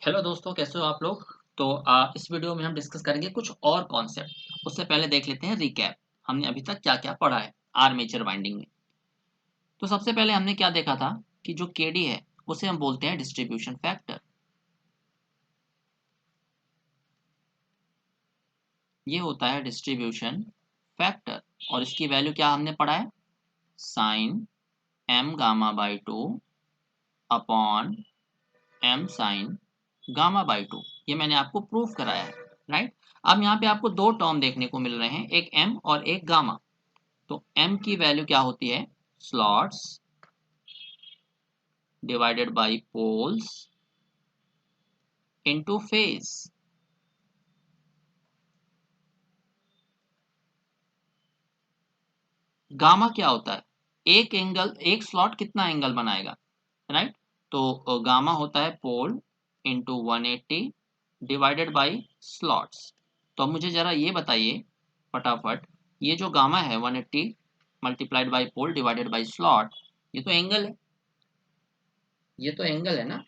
Hello दोस्तों, कैसे हो आप लोग। तो इस वीडियो में हम डिस्कस करेंगे कुछ और कॉन्सेप्ट। उससे पहले देख लेते हैं रिकैप, हमने अभी तक क्या क्या पढ़ा है आर्मेचर वाइंडिंग में। तो सबसे पहले हमने क्या देखा था कि जो केडी है उसे हम बोलते हैं डिस्ट्रीब्यूशन फैक्टर। ये होता है डिस्ट्रीब्यूशन फैक्टर और इसकी वैल्यू क्या हमने पढ़ा है, sine M gamma by two upon M sine gamma by two. ये मैंने आपको प्रूफ कराया है, राइट। अब यहाँ पे आपको दो टर्म देखने को मिल रहे हैं, एक एम और एक गामा। तो m की वैल्यू क्या होती है, slots divided by poles into phase. Gamma क्या होता है, एक एंगल, एक स्लॉट कितना एंगल बनाएगा, राइट। तो गामा होता है pole into 180 divided bye slots. तो अब मुझे जरा ये बताइए फटाफट, ये जो गामा है 180 multiplied by pole divided by slot, ये तो एंगल है, ये तो एंगल है ना।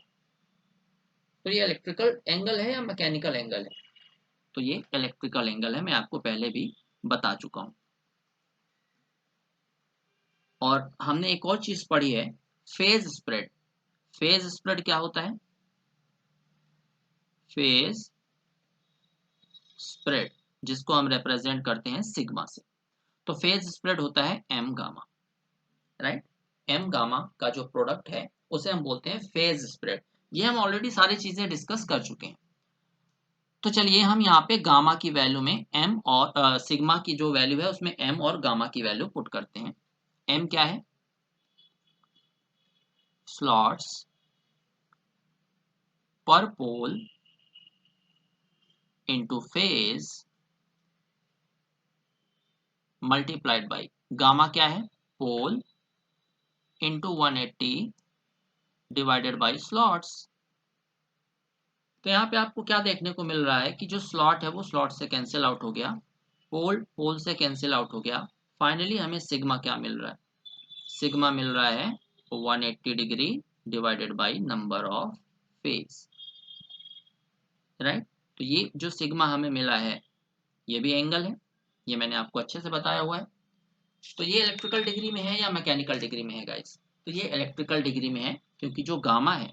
तो ये इलेक्ट्रिकल एंगल है या मैकेनिकल एंगल है, तो ये इलेक्ट्रिकल एंगल है, मैं आपको पहले भी बता चुका हूं। और हमने एक और चीज पढ़ी है, फेज स्प्रेड। फेज स्प्रेड क्या होता है, फेज स्प्रेड जिसको हम रिप्रेजेंट करते हैं सिग्मा से। तो फेज स्प्रेड होता है M gamma, right. M gamma का जो प्रोडक्ट है उसे हम बोलते हैं फेज स्प्रेड। ये हम ऑलरेडी सारी चीजें डिस्कस कर चुके हैं। तो चलिए हम यहाँ पे गामा की वैल्यू में एम और सिग्मा की जो वैल्यू है उसमें एम और गामा की वैल्यू पुट करते हैं। एम क्या है, slots per pole into phase multiplied by gamma क्या है, pole into 180 divided by slots. तो यहाँ पे आपको क्या देखने को मिल रहा है कि जो स्लॉट है वो स्लॉट से कैंसिल आउट हो गया, पोल पोल से कैंसिल आउट हो गया। फाइनली हमें सिग्मा क्या मिल रहा है, सिग्मा मिल रहा है 180 degree divided by number of phase, right. तो ये जो सिग्मा हमें मिला है ये भी एंगल है, ये मैंने आपको अच्छे से बताया हुआ है। तो ये इलेक्ट्रिकल डिग्री में है या मैकेनिकल डिग्री में है गाइस, तो ये इलेक्ट्रिकल डिग्री में है, क्योंकि जो गामा है,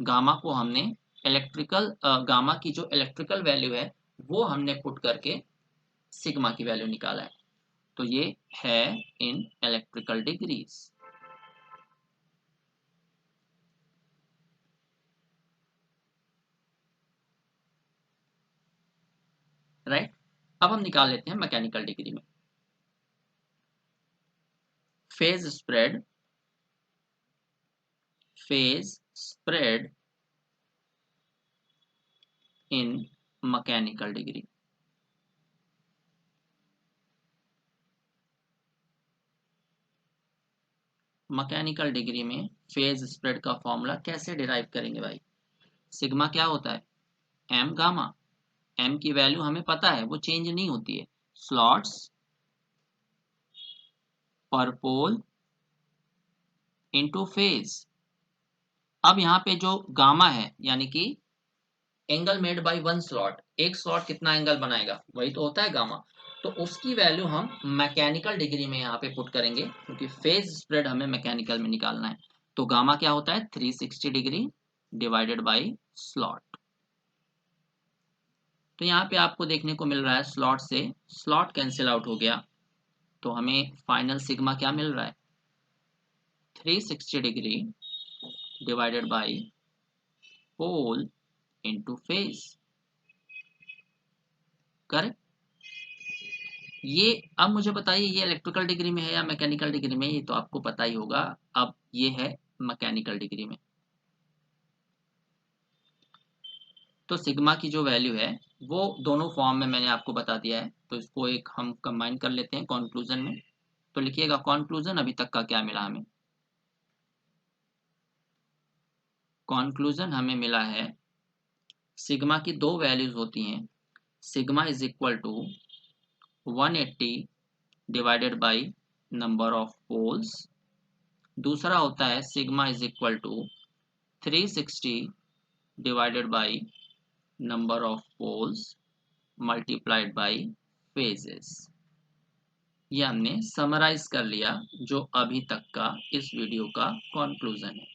गामा को हमने इलेक्ट्रिकल गामा की जो इलेक्ट्रिकल वैल्यू है वो हमने पुट करके सिग्मा की वैल्यू निकाला है। तो ये है इन इलेक्ट्रिकल डिग्रीज, राइट। अब हम निकाल लेते हैं मैकेनिकल डिग्री में। Phase spread, phase spread in mechanical degree. Mechanical degree में फेज स्प्रेड का फॉर्मूला कैसे डिराइव करेंगे भाई, सिग्मा क्या होता है, एम गामा। एम की वैल्यू हमें पता है, वो चेंज नहीं होती है, स्लॉट्स पर पोल इनटू फेज। अब यहाँ पे जो गामा है यानी कि angle made by one slot, एक स्लॉट कितना एंगल बनाएगा वही तो होता है गामा। तो उसकी वैल्यू हम मैकेनिकल डिग्री में यहाँ पे पुट करेंगे, क्योंकि फेज स्प्रेड हमें मैकेनिकल में निकालना है। तो गामा क्या होता है, 360 डिग्री डिवाइडेड बाय स्लॉट। तो यहाँ पे आपको देखने को मिल रहा है स्लॉट से स्लॉट कैंसिल आउट हो गया, तो हमें फाइनल सिग्मा क्या मिल रहा है, 360 degree divided by pole into phase, correct. ये अब मुझे बताइए ये इलेक्ट्रिकल डिग्री में है या मैकेनिकल डिग्री में, ये तो आपको पता ही होगा। अब ये है मैकेनिकल डिग्री में। तो सिग्मा की जो वैल्यू है वो दोनों फॉर्म में मैंने आपको बता दिया है, तो इसको एक हम कंबाइन कर लेते हैं कंक्लूजन में। तो लिखिएगा कंक्लूजन अभी तक का क्या मिला हमें, कंक्लूजन हमें मिला है सिग्मा की दो वैल्यूज होती हैं, sigma is equal to 180 divided by number of poles, दूसरा होता है sigma is equal to 360 divided by number of poles multiplied by phases. ये हमने समराइज कर लिया जो अभी तक का इस वीडियो का कंक्लूजन है।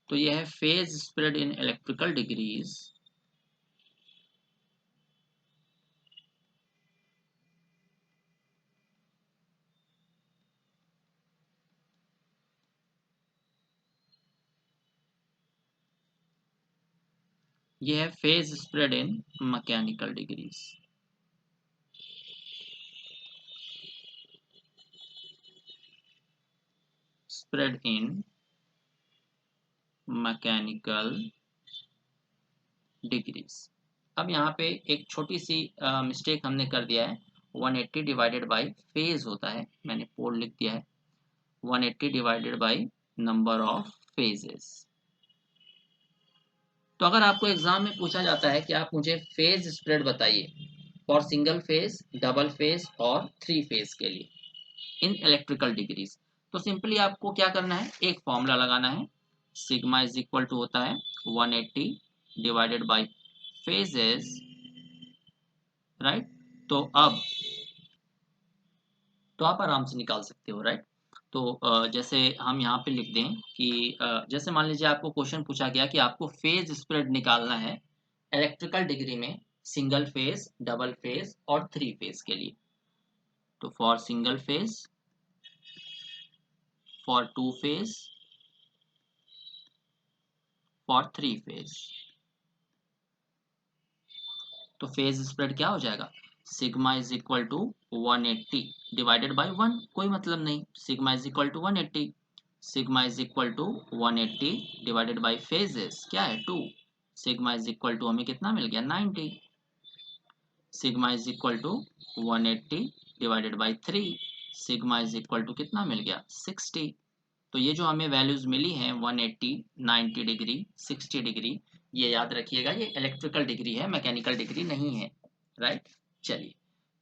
तो यह है phase spread in electrical degrees. यह है phase spread in mechanical degrees. Spread in mechanical degrees. अब यहाँ पे एक छोटी सी मिस्टेक हमने कर दिया है। 180 डिवाइडेड बाई फेज होता है, मैंने पोल लिख दिया है 180 divided by number of phases. तो अगर आपको एग्जाम में पूछा जाता है कि आप मुझे फेज स्प्रेड बताइए for single phase, double phase और थ्री फेज के लिए इन इलेक्ट्रिकल डिग्रीज, तो सिंपली आपको क्या करना है, एक फॉर्मूला लगाना है। सिग्मा इज इक्वल टू होता है 180 डिवाइडेड बाई फेजेस, राइट। तो अब तो आप आराम से निकाल सकते हो, राइट। तो जैसे हम यहाँ पे लिख दें कि जैसे मान लीजिए आपको क्वेश्चन पूछा गया कि आपको फेज स्प्रेड निकालना है इलेक्ट्रिकल डिग्री में सिंगल फेज, डबल फेज और थ्री फेज के लिए। तो for single phase, for two phase, for three phase. तो फेज स्प्रेड क्या हो जाएगा, sigma is equal to 180 divided by 1, कोई मतलब नहीं, sigma is equal to 180। Sigma is equal to 180 divided by phases क्या है 2। सिग्मा इज इक्वल टू हमें कितना मिल गया 90। Sigma is equal to 180 divided by 3। Sigma is equal to कितना मिल गया 60। तो ये जो हमें वैल्यूज मिली हैं 180, 90 डिग्री, 60 डिग्री, ये याद रखिएगा, ये इलेक्ट्रिकल डिग्री है, मैकेनिकल डिग्री नहीं है, राइट। चलिए,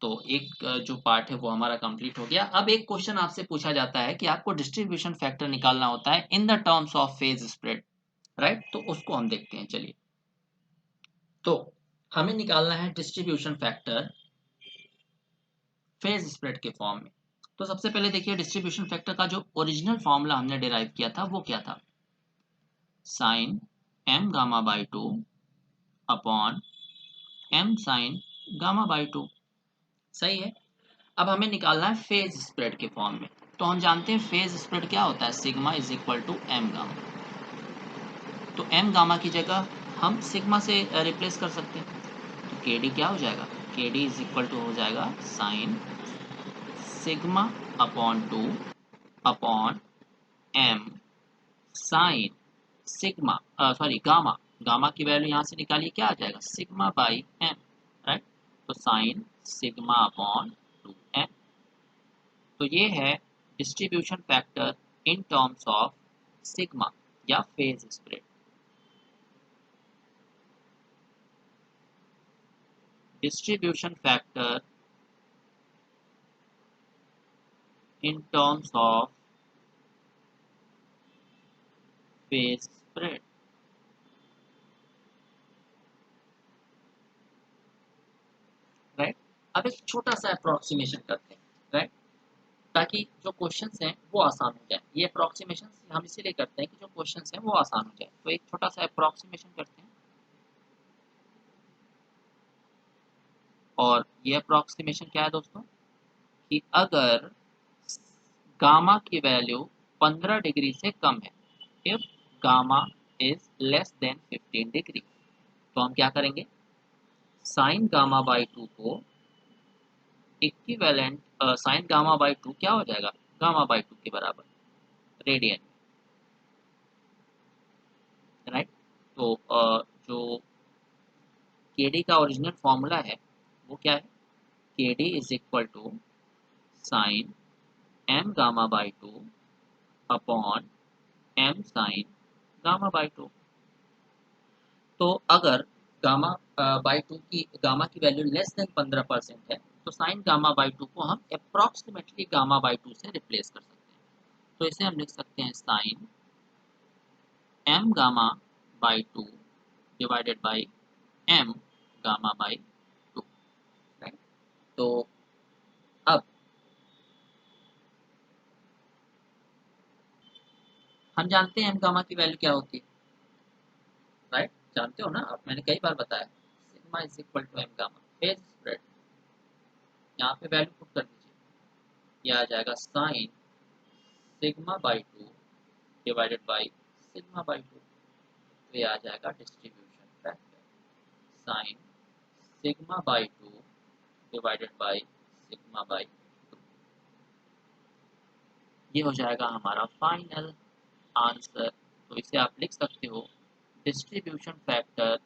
तो एक जो पार्ट है वो हमारा कंप्लीट हो गया। अब एक क्वेश्चन आपसे पूछा जाता है कि आपको डिस्ट्रीब्यूशन फैक्टर निकालना होता है in the terms of phase spread, right. तो उसको हम देखते हैं। चलिए, तो हमें निकालना है डिस्ट्रीब्यूशन फैक्टर फेज स्प्रेड के फॉर्म में। तो सबसे पहले देखिए, डिस्ट्रीब्यूशन फैक्टर का जो ओरिजिनल फॉर्मूला हमने डिराइव किया था वो क्या था, sine m gamma by 2 upon m sine gamma by 2, सही है। अब हमें निकालना है फेज स्प्रेड के फॉर्म में। तो हम जानते हैं फेज स्प्रेड क्या होता है, sigma is equal to M gamma. तो एम गामा की जगह हम सिग्मा से रिप्लेस कर सकते हैं। तो के डी क्या हो जाएगा, के डी इज इक्वल टू हो जाएगा sine sigma upon 2 upon M sine sigma, sorry gamma, gamma की वैल्यू यहाँ से निकालिए, क्या आ जाएगा सिग्मा बाई एम, राइट। तो साइन सिग्मा अपॉन 2m। तो ये है distribution factor in terms of sigma या phase spread. Distribution factor in terms of phase spread, right. अब एक छोटा सा अप्रोक्सीमेशन करते हैं, राइट, ताकि जो क्वेश्चंस हैं वो आसान हो जाए। ये अप्रोक्सीमेशन हम इसीलिए करते हैं कि जो क्वेश्चंस हैं वो आसान हो जाए। तो एक छोटा सा अप्रोक्सीमेशन करते हैं, और ये अप्रोक्सीमेशन क्या है दोस्तों, कि अगर गामा की वैल्यू 15 डिग्री से कम है, if gamma is less than 15 degree, तो हम क्या करेंगे, साइन गामा बाई 2 को इक्विवेलेंट, साइन गामा बाई 2 क्या हो जाएगा, गामा बाई 2 के बराबर रेडियन, राइट। तो जो के डी का ओरिजिनल फॉर्मूला है वो क्या है, K D is equal to sine M gamma by 2 upon M sine gamma by 2। तो अगर गामा बाई 2 की, गामा की वैल्यू लेस देन 15% है, तो साइन गामा बाई 2 को हम अप्रॉक्सीमेटली गामा बाई 2 से रिप्लेस कर सकते हैं। तो इसे हम लिख सकते हैं sine M gamma by two divided by M gamma by two, right. तो अब हम जानते हैं एम गामा की वैल्यू क्या होती है, राइट, जानते हो ना आप, मैंने कई बार बताया, sigma is equal to M gamma phase spread. यहाँ पे वैल्यू पुट कर दीजिए, यह आ जाएगा sine sigma by two divided by sigma by two, तो ये आ जाएगा distribution factor sine sigma by two divided by sigma by two. ये हो जाएगा हमारा फाइनल आंसर। तो इसे आप लिख सकते हो distribution factor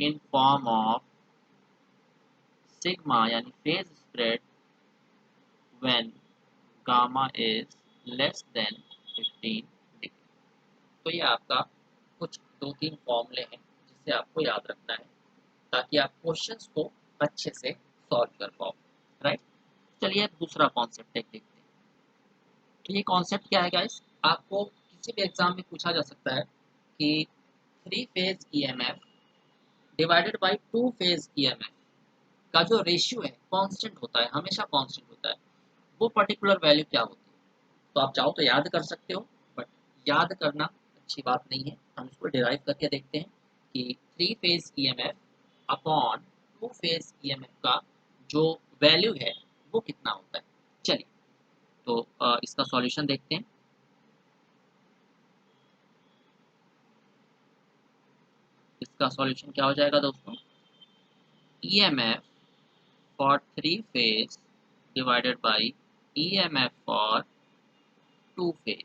in form of sigma यानी phase spread when gamma is less than 15 degree. तो ये आपका कुछ 2-3 फॉर्मूले हैं जिसे आपको याद रखना है ताकि आप क्वेश्चंस को अच्छे से सॉल्व कर पाओ, राइट। चलिए दूसरा कॉन्सेप्ट देखते हैं। तो ये कॉन्सेप्ट क्या है गाइस, आपको किसी भी एग्जाम में पूछा जा सकता है कि 3 phase EMF divided by 2 phase EMF का जो रेशियो है कांस्टेंट होता है, हमेशा कांस्टेंट होता है, वो पर्टिकुलर वैल्यू क्या होती है। तो आप चाहो तो याद कर सकते हो, बट याद करना अच्छी बात नहीं है, हम इसको डिराइव करके देखते हैं कि 3 phase EMF upon 2 phase EMF का जो वैल्यू है वो कितना होता है। चलिए तो इसका सॉल्यूशन देखते हैं। इसका सॉल्यूशन क्या हो जाएगा दोस्तों, EMF for 3 phase divided by EMF for 2 phase,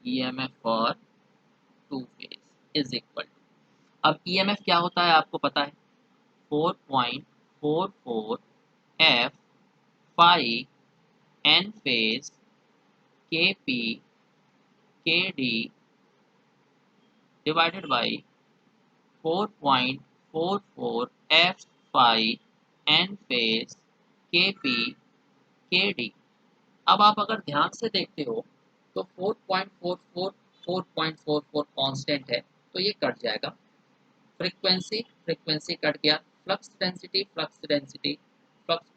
EMF for 2 phase is equal to, अब ईएमएफ क्या होता है आपको पता है, 4.44 F phi N phase K P K D divided by 4.44 F phi N phase K P K D. अब आप अगर ध्यान से देखते हो तो 4.44 4.44 कांस्टेंट है, तो ये कट जाएगा, फ्रीक्वेंसी कट गया, फ्लक्स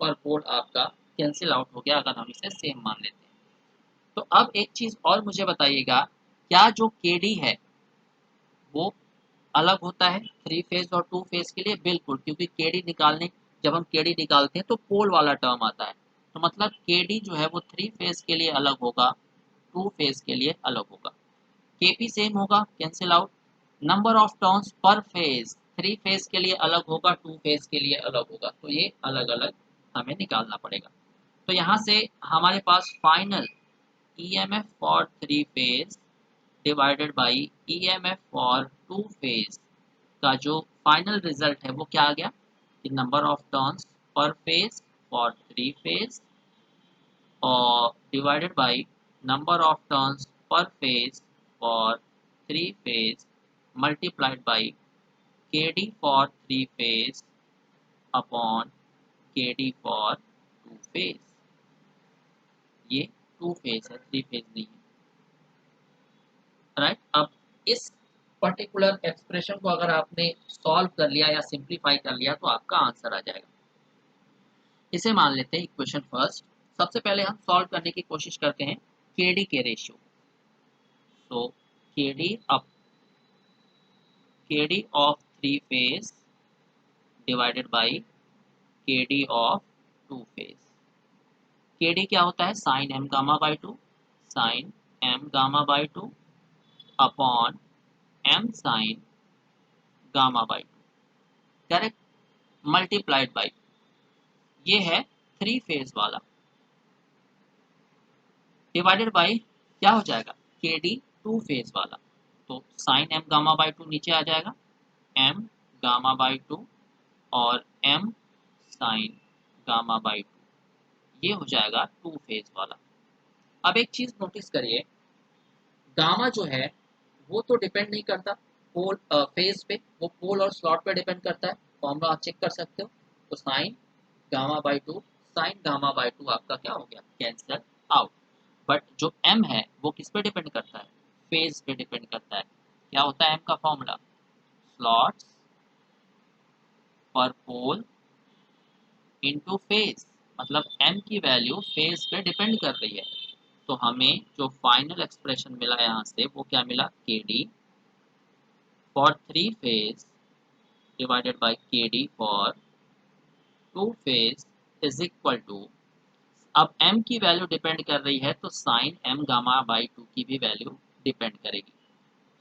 पर पोल आपका कैंसिल आउट हो गया अगर हम इसे सेम मान लेते हैं। तो अब एक चीज और मुझे बताइएगा, क्या जो केडी है वो अलग होता है 3 फेज और 2 फेज के लिए? बिल्कुल, क्योंकि केडी निकालने, जब हम केडी निकालते हैं तो पोल वाला टर्म आता है, तो मतलब केडी जो है वो 3 फेज के लिए अलग होगा, 2 फेज के लिए अलग होगा। केपी सेम होगा, cancel out. Number of turns per phase 3 phase के लिए अलग होगा, 2 फेज के लिए अलग होगा, तो ये अलग अलग हमें निकालना पड़ेगा। तो यहाँ से हमारे पास final EMF for 3 phase divided by EMF for 2 phase का जो फाइनल रिजल्ट है वो क्या आ गया कि number of turns per phase for 3 phase और divided by number of turns per phase for 3 phase multiplied by kd for 3 phase upon kd for 2 phase. ये 2 फेज है, 3 फेज नहीं है, राइट। अब इस पर्टिकुलर एक्सप्रेशन को अगर आपने सॉल्व कर लिया या सिंप्लीफाई कर लिया तो आपका आंसर आ जाएगा। इसे मान लेते हैं इक्वेशन फर्स्ट। सबसे पहले हम सॉल्व करने की कोशिश करते हैं केडी के रेशियो। तो KD up KD of 3 phase divided by KD of 2 phase. KD क्या होता है, sine M gamma by two, sine M gamma by two upon M sine gamma by two, correct, multiplied by, ये है 3 phase वाला, divided by क्या हो जाएगा के डी 2 फेज वाला। तो sine M gamma by two नीचे आ जाएगा, एम गामा बाई टू और M sine gamma by two, ये हो जाएगा 2 फेज वाला। अब एक चीज नोटिस करिए, गामा जो है वो तो डिपेंड नहीं करता, पोल फेज पे, वो पोल और स्लॉट पे डिपेंड करता है। फॉर्मूला आप चेक कर सकते हो। तो sign gamma by two, sign gamma by to आपका क्या हो गया, कैंसल आउट। बट जो m है वो किस पे डिपेंड करता है, फेज पे डिपेंड करता है। क्या होता है m का फॉर्मूला, स्लॉट्स पर पोल इनटू फेज, मतलब m की वैल्यू फेज पे डिपेंड कर रही है। तो हमें जो फाइनल एक्सप्रेशन मिला यहाँ से वो क्या मिला, kd for 3 phase divided by kd for 2 phase is equal to, अब m की वैल्यू डिपेंड कर रही है तो साइन m गामा बाई 2 की भी वैल्यू डिपेंड करेगी।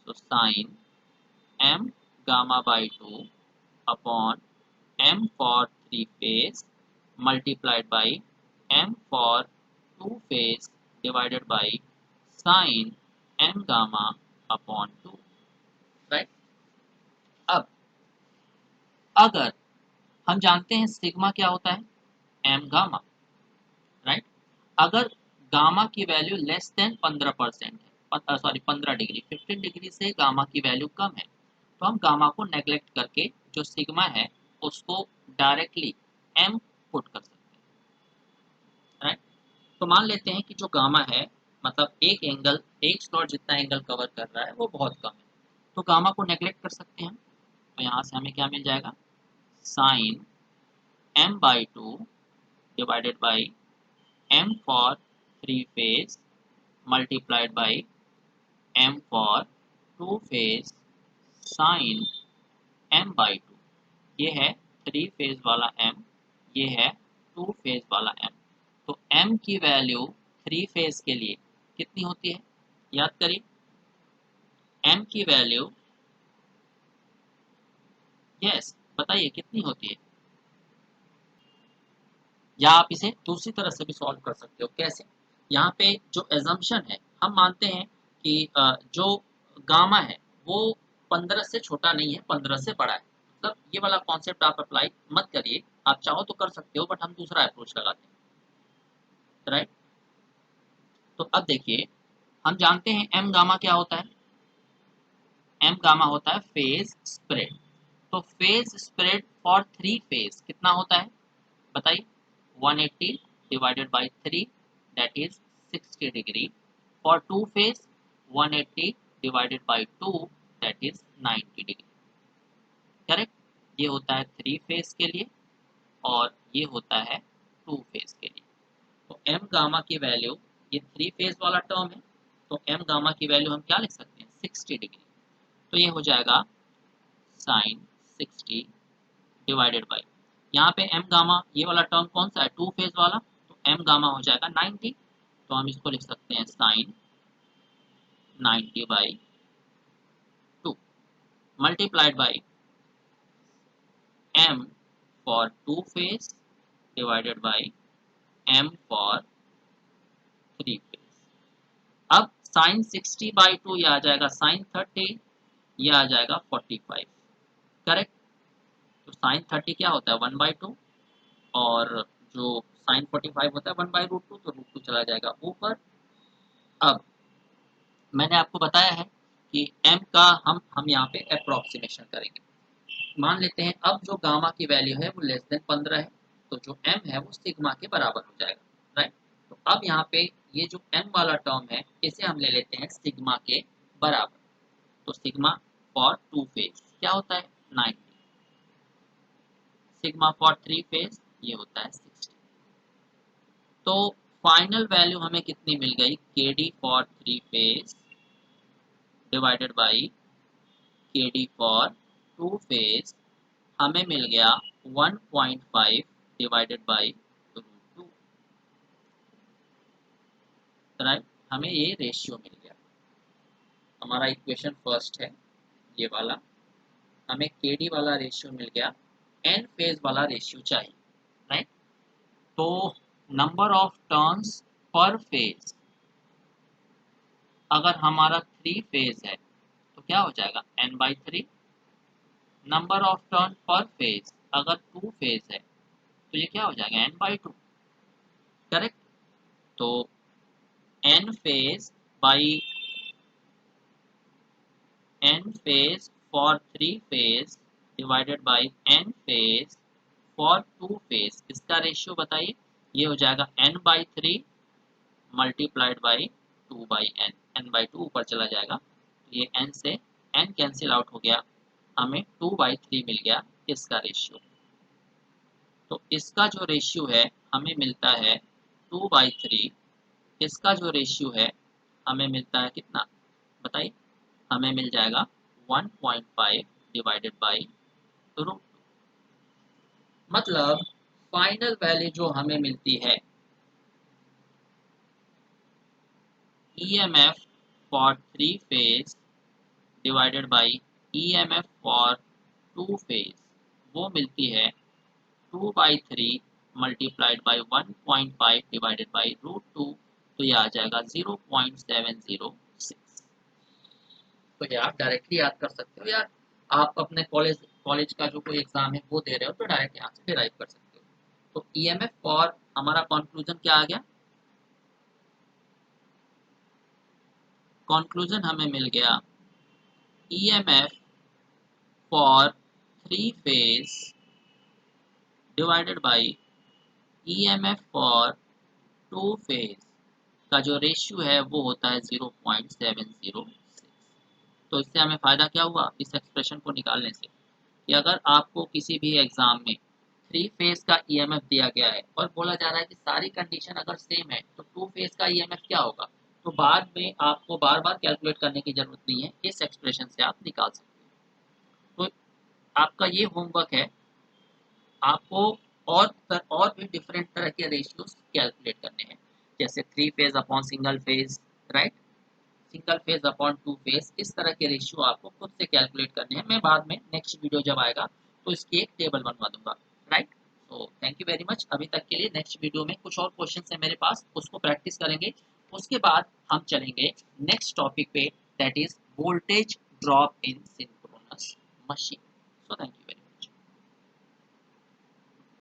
तो sine m gamma by 2 upon m for 3 phase multiplied by m for 2 phase divided by sine m gamma upon 2, right. अब अगर हम जानते हैं सिग्मा क्या होता है, m गामा, राइट। अगर गामा की वैल्यू लेस देन 15% है, सॉरी 15 डिग्री, 15 डिग्री से गामा की वैल्यू कम है, तो हम गामा को नेग्लेक्ट करके जो सिग्मा है उसको डायरेक्टली m पुट कर सकते हैं, राइट। तो मान लेते हैं कि जो गामा है, मतलब एक एंगल, एक स्लॉट जितना एंगल कवर कर रहा है वो बहुत कम है, तो गामा को नेग्लेक्ट कर सकते हैं। तो यहाँ से हमें क्या मिल जाएगा, sine m by 2 divided by m for 3 phase multiplied by m for 2 phase sine m by 2। ये है 3 फेज वाला m, ये है 2 फेज वाला m। तो m की वैल्यू 3 फेज के लिए कितनी होती है, याद करिए। m की वैल्यू, यस बताइए कितनी होती है, या आप इसे दूसरी तरह से भी सॉल्व कर सकते हो। कैसे, यहाँ पे जो एजम्पशन है, हम मानते हैं कि जो गामा है वो 15 से छोटा नहीं है, 15 से बड़ा है। मतलब ये वाला कॉन्सेप्ट आप अप्लाई मत करिए, आप चाहो तो कर सकते हो, बट हम दूसरा अप्रोच लगाते हैं, राइट। तो अब देखिए, हम जानते हैं एम गामा क्या होता है, एम गामा होता है फेज स्प्रेड। तो फेज स्प्रेड फॉर 3 फेज कितना होता है बताइए, 180 divided by 3 that is 60 degree. For 2 phase 180 divided by 2 that is 90 degree, correct. ये होता है 3 फेज के लिए और ये होता है 2 फेज के लिए। तो m गामा की वैल्यू, ये 3 फेज वाला टर्म है, तो m गामा की वैल्यू हम क्या लिख सकते हैं, 60 डिग्री। तो ये हो जाएगा साइन 60 डिवाइडेड बाई, यहाँ पे m गामा ये वाला टर्म कौन सा है, 2 फेज वाला, तो m गामा हो जाएगा 90। तो हम इसको लिख सकते हैं sine 90 by 2 multiplied by m for 2 phase divided by m for 3 phase. अब साइन 60 बाई 2 ये आ जाएगा साइन 30, ये आ जाएगा 45, करेक्ट। तो साइन 30 क्या होता है 1/2, और जो साइन 45 होता है 1/√2, तो √2 चला जाएगा ऊपर। अब मैंने आपको बताया है कि m का हम यहाँ पे अप्रोक्सीमेशन करेंगे। मान लेते हैं अब जो गामा की वैल्यू है वो लेस देन 15 है, तो जो m है वो सिग्मा के बराबर हो जाएगा, राइट। तो अब यहाँ पे ये जो m वाला टर्म है इसे हम ले लेते हैं सिग्मा के बराबर। तो सिग्मा फॉर 2 फेज क्या होता है 90, सिग्मा फॉर 3 फेज ये होता है 60। तो फाइनल वैल्यू हमें कितनी मिल गई, kd for 3 phase divided by kd for 2 phase, हमें मिल गया 1.5 डिवाइडेड बाई √2, राइट। हमें ये रेशियो मिल गया, हमारा इक्वेशन फर्स्ट है ये वाला। हमें kd वाला रेशियो मिल गया, n फेज वाला रेशियो चाहिए, राइट। तो number of turns per phase, अगर हमारा 3 फेज है तो क्या हो जाएगा n/3। नंबर ऑफ टर्न पर फेज अगर 2 फेज है तो ये क्या हो जाएगा n/2, करेक्ट। तो n phase by n phase for 3 phase divided by n phase for 2 phase, इसका रेशियो बताइए। ये हो जाएगा n/3 multiplied by 2/n, n/2 ऊपर चला जाएगा, ये n से n कैंसिल आउट हो गया, हमें 2/3 मिल गया इसका रेशियो। तो इसका जो रेशियो है हमें मिलता है 2/3, इसका जो रेशियो है हमें मिलता है कितना बताइए, हमें मिल जाएगा 1.5 डिवाइडेड बाई रूट। मतलब फाइनल वैल्यू जो हमें मिलती है EMF for 3 phase divided by EMF for 2 phase, वो मिलती है 2/3 मल्टीप्लाइड बाई 1.5 डिवाइडेड बाई √2, तो ये आ जाएगा 0.706। तो ये आप डायरेक्टली याद कर सकते हो यार, आप अपने कॉलेज का जो कोई एग्जाम है वो दे रहे हो तो डायरेक्ट यहाँ से डिराइव कर सकते हो। तो EMF फॉर हमारा कंक्लूजन क्या आ गया, कंक्लूजन हमें मिल गया EMF for 3 phase divided by EMF for 2 phase का जो रेशियो है वो होता है 0.706। तो इससे हमें फ़ायदा क्या हुआ इस एक्सप्रेशन को निकालने से, कि अगर आपको किसी भी एग्जाम में 3 फेज का EMF दिया गया है और बोला जा रहा है कि सारी कंडीशन अगर सेम है तो 2 फेज का EMF क्या होगा, तो बाद में आपको बार बार कैलकुलेट करने की जरूरत नहीं है, इस एक्सप्रेशन से आप निकाल सकते हो। तो आपका ये होमवर्क है, आपको और भी डिफरेंट तरह के रेशियोज कैलकुलेट करने हैं, जैसे 3 phase upon single phase, right, single phase upon 2 phase, इस तरह के रेशियो आपको खुद से कैलकुलेट करने हैं। मैं बाद में नेक्स्ट वीडियो जब आएगा तो इसकी एक टेबल बनवा दूंगा, राइट। तो थैंक यू वेरी मच, अभी तक के लिए। नेक्स्ट वीडियो में कुछ और क्वेश्चन है मेरे पास, उसको प्रैक्टिस करेंगे, उसके बाद हम चलेंगे नेक्स्ट टॉपिक पे, that is voltage drop in synchronous machine. So thank you very much.